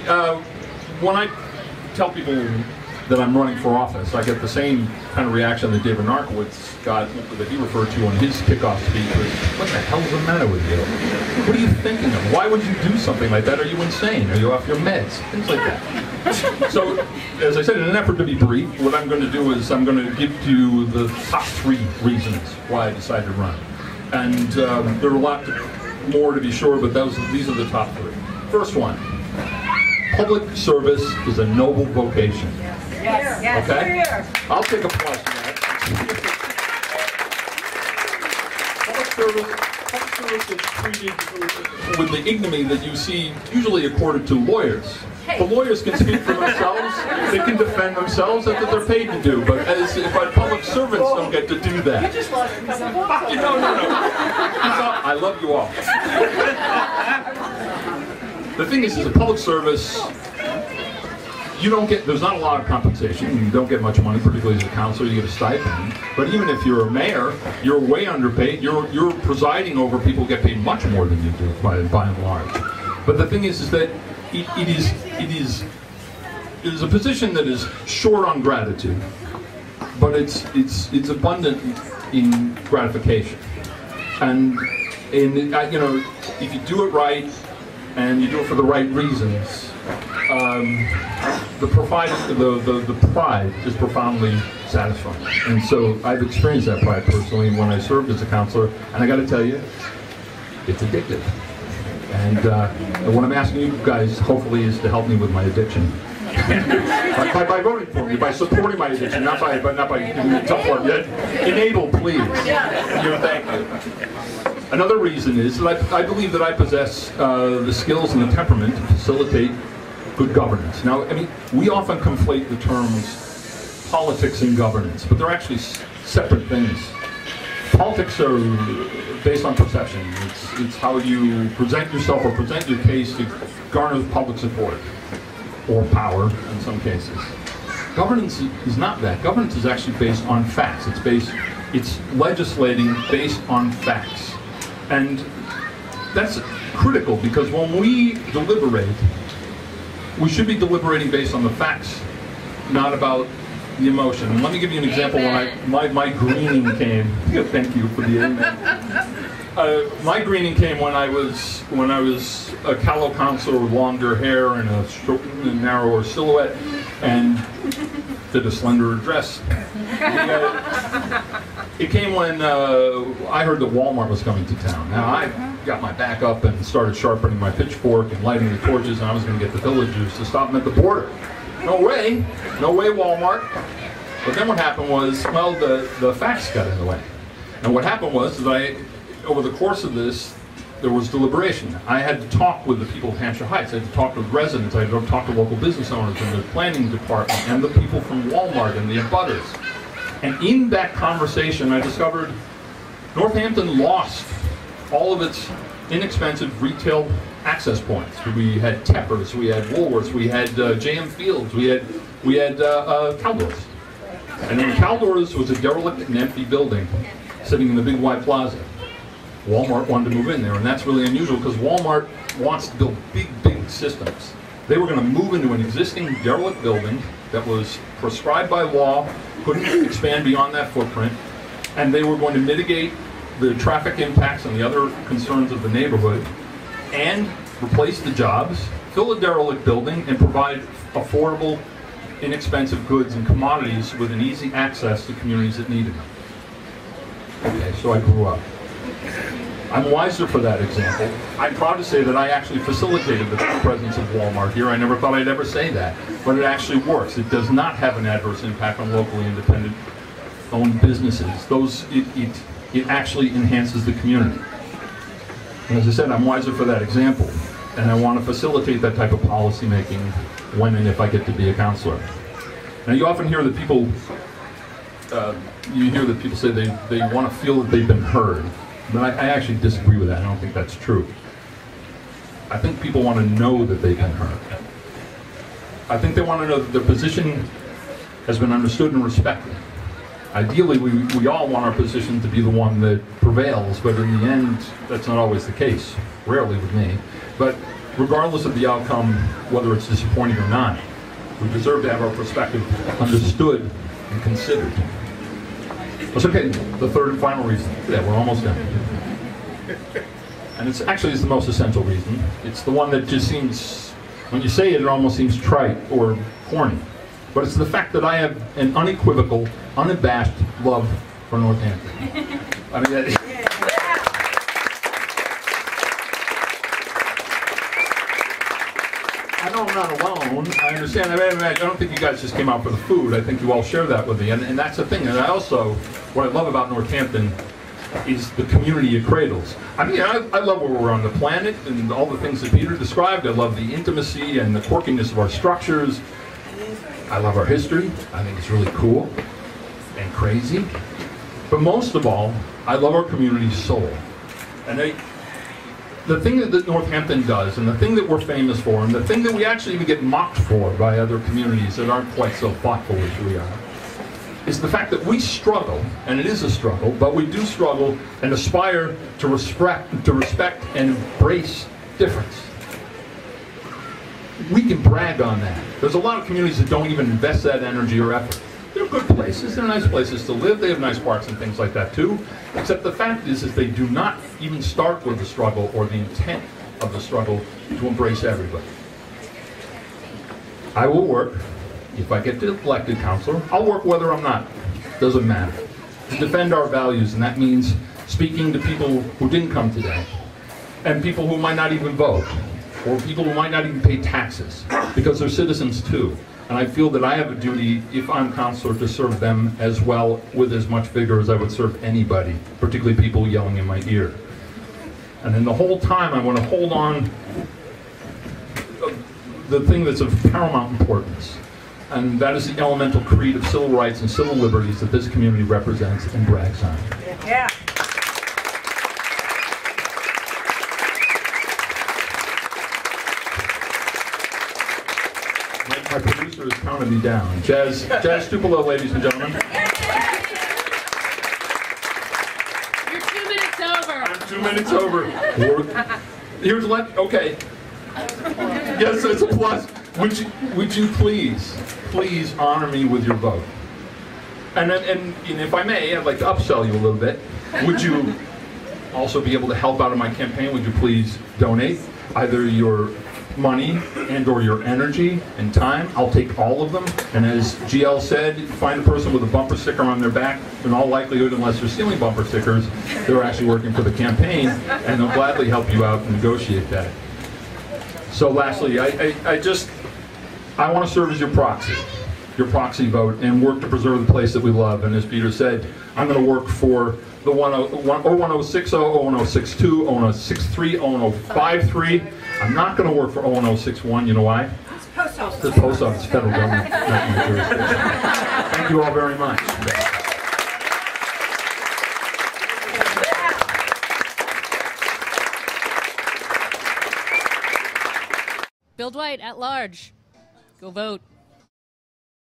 When I tell people that I'm running for office, I get the same kind of reaction that David Narkowitz got, that he referred to on his kickoff speech, was, what the hell's the matter with you? What are you thinking of? Why would you do something like that? Are you insane? Are you off your meds? Things like that. So, as I said, in an effort to be brief, what I'm going to do is I'm going to give you the top 3 reasons why I decided to run. And there are a lot more to be sure, but these are the top 3. First one, public service is a noble vocation. Yes. Okay? I'll take applause for that. Public service is treated with the ignominy that you see usually accorded to lawyers. The lawyers can speak for themselves, they can defend themselves, that's what they're paid to do. But public servants don't get to do that. You just lost a couple of No. I love you all. The thing is a public service, there's not a lot of compensation. You don't get much money, particularly as a counselor. You get a stipend. But even if you're a mayor, you're way underpaid. You're presiding over people who get paid much more than you do by and large. But the thing is that it is a position that is short on gratitude, but it's abundant in gratification. And if you do it right and you do it for the right reasons, the pride is profoundly satisfying. And so I've experienced that pride personally when I served as a counselor, and I got to tell you, it's addictive. And what I'm asking you guys, hopefully, is to help me with my addiction. by voting for me, by supporting my addiction, not by giving me a tough one yet. Enable, please. Thank you. Another reason is that I believe that I possess the skills and the temperament to facilitate good governance. Now, we often conflate the terms politics and governance, but they're actually separate things. Politics are based on perception. It's how you present yourself or present your case to garner public support, or power in some cases. Governance is not that. Governance is actually based on facts. It's legislating based on facts. And that's critical, because when we deliberate, we should be deliberating based on the facts, not about the emotion. And let me give you an example. When my greening came. Thank you for the amen. My greening came when I was a callow counselor with longer hair and a short and narrower silhouette, and did a slenderer dress. It came when I heard that Walmart was coming to town. Now I got my back up and started sharpening my pitchfork and lighting the torches, and I was going to get the villagers to stop them at the border. No way, Walmart. But then what happened was, well, the facts got in the way. And what happened was that over the course of this, there was deliberation. I had to talk with the people of Hampshire Heights. I had to talk with residents. I had to talk to local business owners and the planning department and the people from Walmart and the abutters. And in that conversation, I discovered Northampton lost all of its inexpensive retail access points. We had Teppers, we had Woolworths, we had JM Fields, we had Caldors. And then Caldors was a derelict and empty building sitting in the big white plaza. Walmart wanted to move in there, and that's really unusual because Walmart wants to build big systems. They were going to move into an existing derelict building that was prescribed by law, couldn't expand beyond that footprint, and they were going to mitigate the traffic impacts and the other concerns of the neighborhood, and replace the jobs, fill a derelict building, and provide affordable, inexpensive goods and commodities with an easy access to communities that needed them. Okay, so I grew up. I'm wiser for that example. I'm proud to say that I actually facilitated the presence of Walmart here. I never thought I'd ever say that, but it actually works. It does not have an adverse impact on locally independent owned businesses. It actually enhances the community. And as I said, I'm wiser for that example, and I want to facilitate that type of policy making when and if I get to be a counselor. Now, you often hear that people say they want to feel that they've been heard. But I actually disagree with that. I don't think that's true. I think people want to know that they've been heard. I think they want to know that their position has been understood and respected. Ideally, we all want our position to be the one that prevails, but in the end, that's not always the case. Rarely with me. But regardless of the outcome, whether it's disappointing or not, we deserve to have our perspective understood and considered. That's okay. The third and final reason. Yeah, we're almost done. And it's the most essential reason. It's the one that just seems, when you say it, it almost seems trite or corny. But it's the fact that I have an unequivocal, unabashed love for Northampton. I mean, I know I'm not alone. I understand. I don't think you guys just came out for the food. I think you all share that with me. And that's the thing. And I also, what I love about Northampton is the community it cradles. I mean, I love where we're on the planet and all the things that Peter described. I love the intimacy and the quirkiness of our structures. I love our history. I think it's really cool and crazy. But most of all, I love our community's soul. And the thing that Northampton does, and the thing that we're famous for, and the thing that we actually even get mocked for by other communities that aren't quite so thoughtful as we are, is the fact that we struggle, and it is a struggle, but we do struggle and aspire to respect and embrace difference. We can brag on that. There's a lot of communities that don't even invest that energy or effort. They're good places, they're nice places to live, they have nice parks and things like that too, except the fact is they do not even start with the struggle or the intent of the struggle to embrace everybody. I will work, if I get elected councilor, I'll work whether I'm not, doesn't matter, to defend our values, and that means speaking to people who didn't come today, and people who might not even vote, or people who might not even pay taxes, because they're citizens too. And I feel that I have a duty, if I'm councilor, to serve them as well with as much vigor as I would serve anybody, particularly people yelling in my ear. And then the whole time I want to hold on the thing that's of paramount importance, and that is the elemental creed of civil rights and civil liberties that this community represents and brags on. Yeah. My producer has counted me down. Jazz Tupelo, ladies and gentlemen. You're 2 minutes over. I'm 2 minutes over. Here's okay. Yes, it's a plus. Would you please honor me with your vote? And if I may, I'd like to upsell you a little bit. Would you also be able to help out in my campaign? Would you please donate either your money and or your energy and time? I'll take all of them. And as GL said, find a person with a bumper sticker on their back. In all likelihood, unless they're stealing bumper stickers, they're actually working for the campaign, and they'll gladly help you out and negotiate that. So lastly, I want to serve as your proxy vote, and work to preserve the place that we love. And as Peter said, I'm going to work for the 01060, 01062, 01063, 01053. I'm not going to work for 01061. You know why? It's post office. The post office, federal government, not my jurisdiction. Thank you all very much. Bill Dwight at large. Go vote.